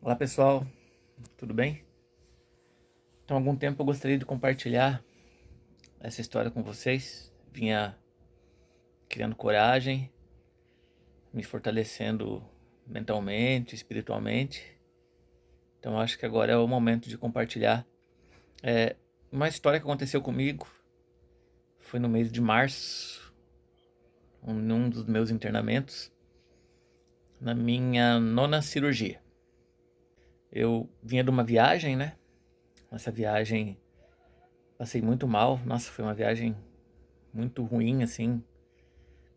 Olá pessoal, tudo bem? Então, há algum tempo eu gostaria de compartilhar essa história com vocês. Vinha criando coragem, me fortalecendo mentalmente, espiritualmente. Então, acho que agora é o momento de compartilhar uma história que aconteceu comigo. Foi no mês de março, num dos meus internamentos, na minha nona cirurgia. Eu vinha de uma viagem, né? Essa viagem passei muito mal. Nossa, foi uma viagem muito ruim, assim,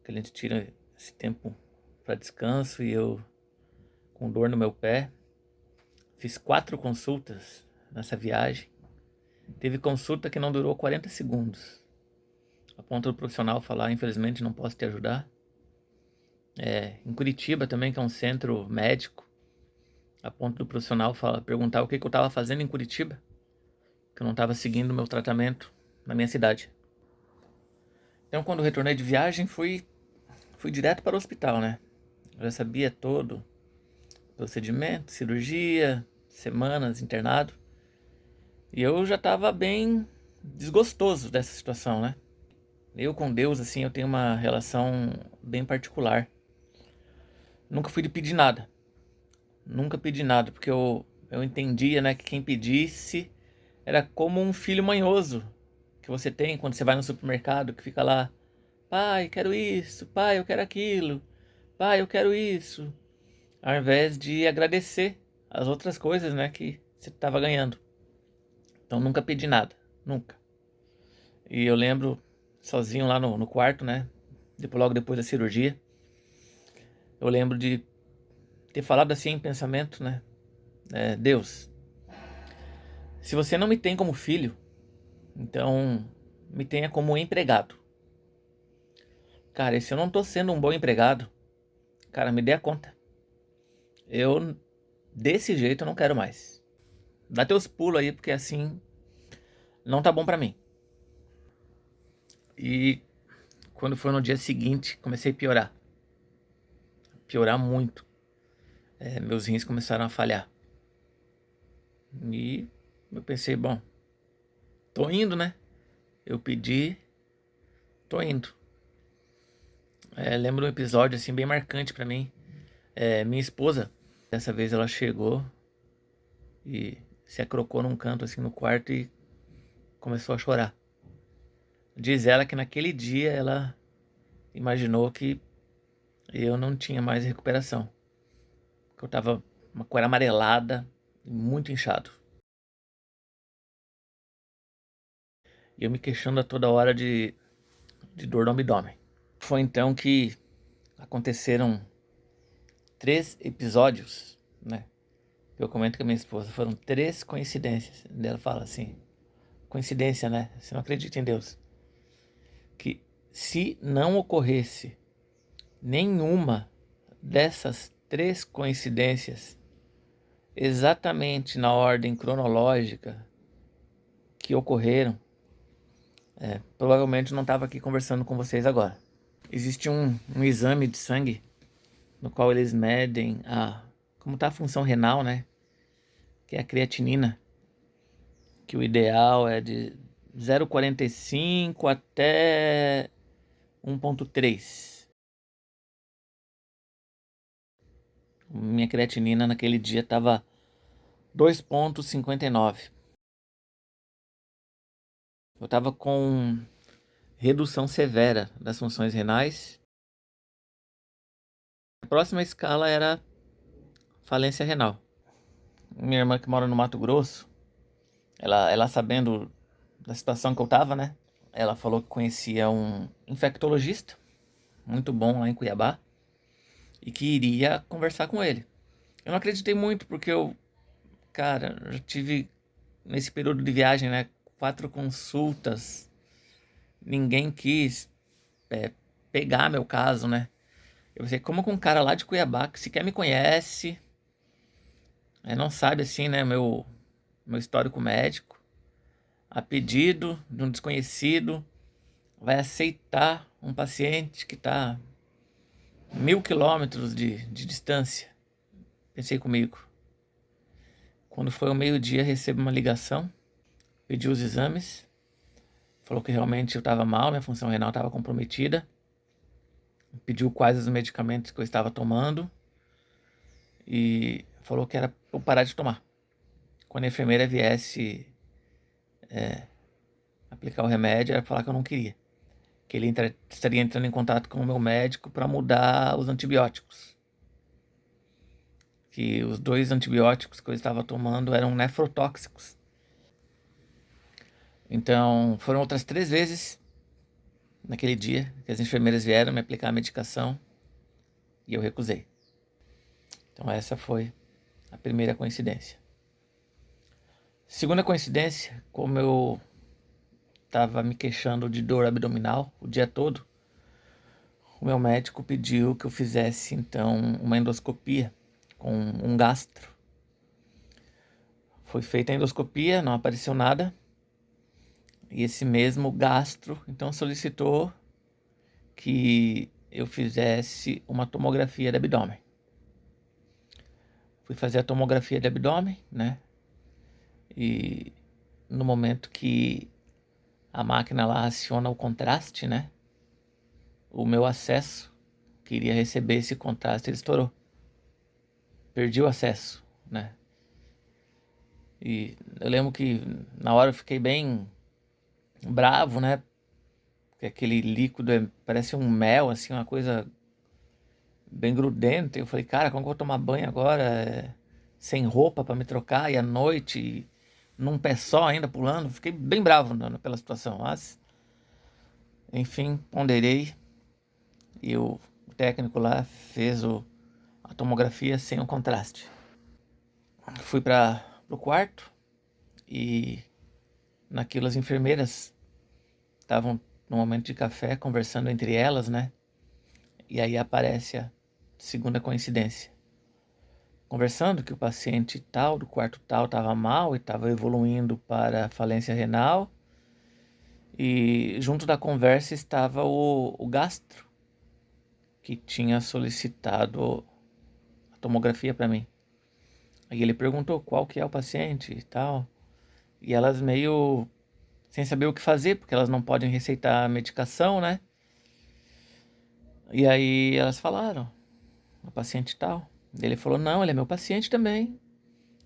que a gente tira esse tempo para descanso e eu com dor no meu pé. Fiz 4 consultas nessa viagem. Teve consulta que não durou 40 segundos. A ponto do profissional falar, infelizmente não posso te ajudar. Em Curitiba também, que é um centro médico, a ponto do profissional perguntar o que eu estava fazendo em Curitiba, que eu não estava seguindo o meu tratamento na minha cidade. Então, quando eu retornei de viagem, fui direto para o hospital, né? Eu já sabia todo procedimento, cirurgia, semanas internado. E eu já estava bem desgostoso dessa situação, né? Eu com Deus, assim, eu tenho uma relação bem particular. Nunca fui de pedir nada. Nunca pedi nada, porque eu entendia, né, que quem pedisse era como um filho manhoso que você tem quando você vai no supermercado, que fica lá, pai, quero isso, pai, eu quero aquilo, pai, eu quero isso. Ao invés de agradecer as outras coisas, né, que você estava ganhando. Então nunca pedi nada, nunca. E eu lembro sozinho lá no quarto, né, logo depois da cirurgia, eu lembro de ter falado assim em pensamento, né, Deus, se você não me tem como filho, então me tenha como empregado. Cara, e se eu não tô sendo um bom empregado, cara, me dê a conta. Eu, desse jeito, eu não quero mais. Dá teus pulos aí, porque assim não tá bom pra mim. E quando foi no dia seguinte, comecei a piorar. Piorar muito. Meus rins começaram a falhar. E eu pensei, bom, tô indo, né? Eu pedi, tô indo. Lembro um episódio assim bem marcante pra mim. Minha esposa, dessa vez ela chegou e se acrocou num canto assim no quarto e começou a chorar. Diz ela que naquele dia ela imaginou que eu não tinha mais recuperação. Que eu tava uma cor amarelada e muito inchado. E eu me queixando a toda hora de dor no abdômen. Foi então que aconteceram 3 episódios, né? Eu comento com a minha esposa, foram 3 coincidências. Ela fala assim, coincidência, né? Você não acredita em Deus. Que se não ocorresse nenhuma dessas 3 coincidências exatamente na ordem cronológica que ocorreram, provavelmente não estava aqui conversando com vocês agora. Existe um exame de sangue no qual eles medem como está a função renal, né? Que é a creatinina, que o ideal é de 0,45 até 1,3. Minha creatinina naquele dia estava 2,59. Eu estava com redução severa das funções renais. A próxima escala era falência renal. Minha irmã que mora no Mato Grosso, ela sabendo da situação que eu tava, né? Ela falou que conhecia um infectologista muito bom lá em Cuiabá e que iria conversar com ele. Eu não acreditei muito porque cara, eu já tive nesse período de viagem, né, 4 consultas. Ninguém quis pegar meu caso, né? Eu pensei, como com um cara lá de Cuiabá que sequer me conhece, não sabe assim, né, meu histórico médico, a pedido de um desconhecido, vai aceitar um paciente que está 1.000 quilômetros de distância. Pensei comigo. Quando foi ao meio-dia, recebo uma ligação, pedi os exames, falou que realmente eu estava mal, minha função renal estava comprometida, pediu quais os medicamentos que eu estava tomando e falou que era pra eu parar de tomar. Quando a enfermeira viesse aplicar o remédio, era pra falar que eu não queria. Que ele estaria entrando em contato com o meu médico para mudar os antibióticos. Que os 2 antibióticos que eu estava tomando eram nefrotóxicos. Então, foram outras 3 vezes naquele dia que as enfermeiras vieram me aplicar a medicação e eu recusei. Então, essa foi a primeira coincidência. Segunda coincidência, como eu estava me queixando de dor abdominal o dia todo, o meu médico pediu que eu fizesse então uma endoscopia com um gastro. Foi feita a endoscopia, não apareceu nada. E esse mesmo gastro então solicitou que eu fizesse uma tomografia de abdômen. Fui fazer a tomografia de abdômen, né? E no momento que a máquina lá aciona o contraste, né? O meu acesso, que iria receber esse contraste, ele estourou. Perdi o acesso, né? E eu lembro que na hora eu fiquei bem bravo, né? Porque aquele líquido parece um mel, assim, uma coisa bem grudenta. Eu falei, cara, como que eu vou tomar banho agora? Sem roupa para me trocar e à noite, e num pé só ainda pulando. Fiquei bem bravo pela situação, mas enfim, ponderei e o técnico lá fez a tomografia sem o contraste. Fui para o quarto e naquilo as enfermeiras estavam no momento de café conversando entre elas, né? E aí aparece a segunda coincidência. Conversando que o paciente tal, do quarto tal, estava mal e estava evoluindo para falência renal. E junto da conversa estava o gastro, que tinha solicitado a tomografia para mim. Aí ele perguntou qual que é o paciente e tal. E elas meio sem saber o que fazer, porque elas não podem receitar a medicação, né? E aí elas falaram, o paciente tal. Ele falou, não, ele é meu paciente também.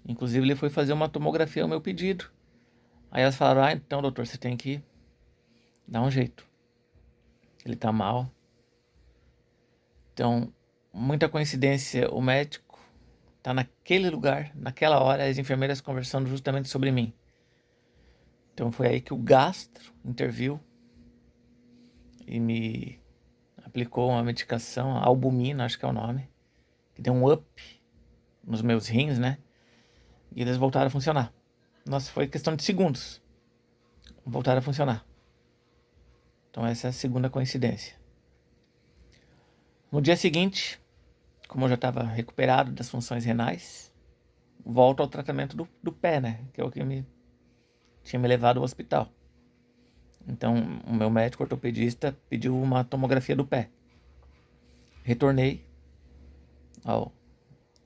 Inclusive ele foi fazer uma tomografia ao meu pedido. Aí elas falaram, ah, então doutor, você tem que dar um jeito. Ele tá mal. Então, muita coincidência, o médico tá naquele lugar, naquela hora, as enfermeiras conversando justamente sobre mim. Então foi aí que o gastro interviu e me aplicou uma medicação, a albumina, acho que é o nome, que deu um up nos meus rins, né? E eles voltaram a funcionar. Nossa, foi questão de segundos. Voltaram a funcionar. Então essa é a segunda coincidência. No dia seguinte, como eu já estava recuperado das funções renais, volto ao tratamento do pé, né? Que é o que tinha me levado ao hospital. Então, o meu médico ortopedista pediu uma tomografia do pé. Retornei ao,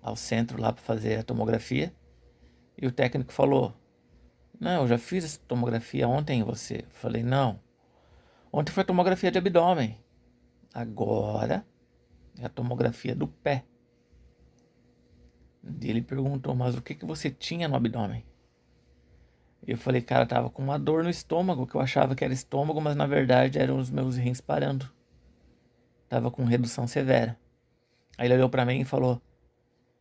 ao centro lá para fazer a tomografia. E o técnico falou, não, eu já fiz essa tomografia ontem em você. Eu falei, não, ontem foi a tomografia de abdômen. Agora é a tomografia do pé. E ele perguntou, mas o que que você tinha no abdômen? Eu falei, cara, tava com uma dor no estômago, que eu achava que era estômago, mas na verdade eram os meus rins parando. Tava com redução severa. Aí ele olhou pra mim e falou,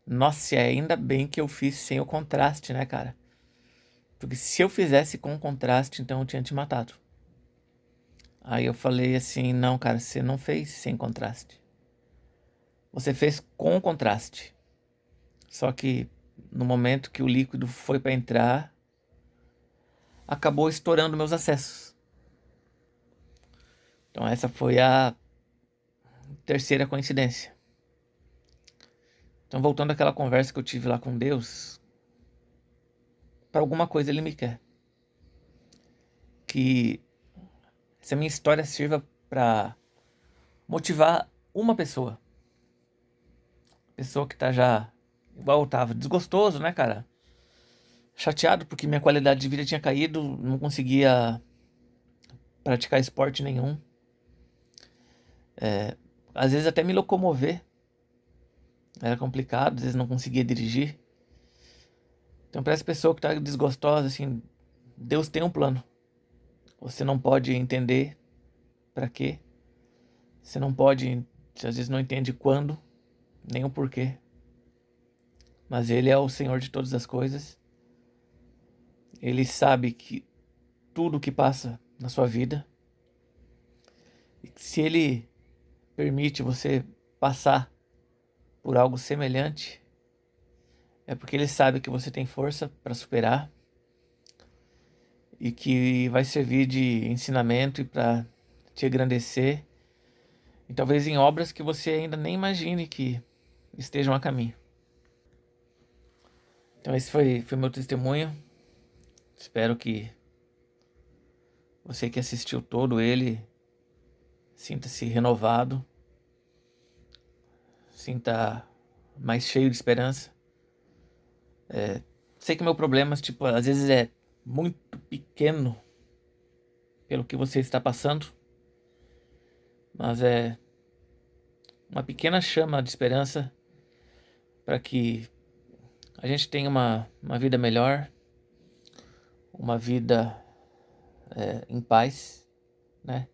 nossa, ainda bem que eu fiz sem o contraste, né, cara? Porque se eu fizesse com contraste, então eu tinha te matado. Aí eu falei assim, não, cara, você não fez sem contraste. Você fez com contraste. Só que no momento que o líquido foi para entrar, acabou estourando meus acessos. Então essa foi a terceira coincidência. Então voltando àquela conversa que eu tive lá com Deus, para alguma coisa ele me quer. Que essa minha história sirva para motivar uma pessoa. Pessoa que tá já igual eu tava, desgostoso, né, cara? chateado porque minha qualidade de vida tinha caído, não conseguia praticar esporte nenhum. Às vezes até me locomover era complicado, às vezes não conseguia dirigir. Então para essa pessoa que tá desgostosa, assim, Deus tem um plano. Você não pode entender para quê. Você não pode, você às vezes não entende quando, nem o porquê. Mas Ele é o Senhor de todas as coisas. Ele sabe que tudo que passa na sua vida, e que se Ele permite você passar por algo semelhante, é porque Ele sabe que você tem força para superar e que vai servir de ensinamento e para te engrandecer, e talvez em obras que você ainda nem imagine que estejam a caminho. Então esse foi meu testemunho. Espero que você que assistiu todo ele sinta-se renovado, sinta mais cheio de esperança. Sei que meu problema, tipo, às vezes é muito pequeno pelo que você está passando, mas é uma pequena chama de esperança para que a gente tenha uma vida melhor, uma vida em paz, né?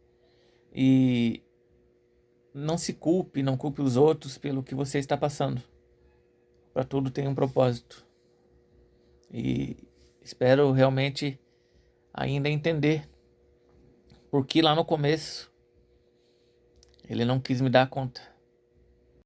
E não se culpe, não culpe os outros pelo que você está passando. Para tudo tem um propósito. E espero realmente ainda entender por que lá no começo ele não quis me dar conta.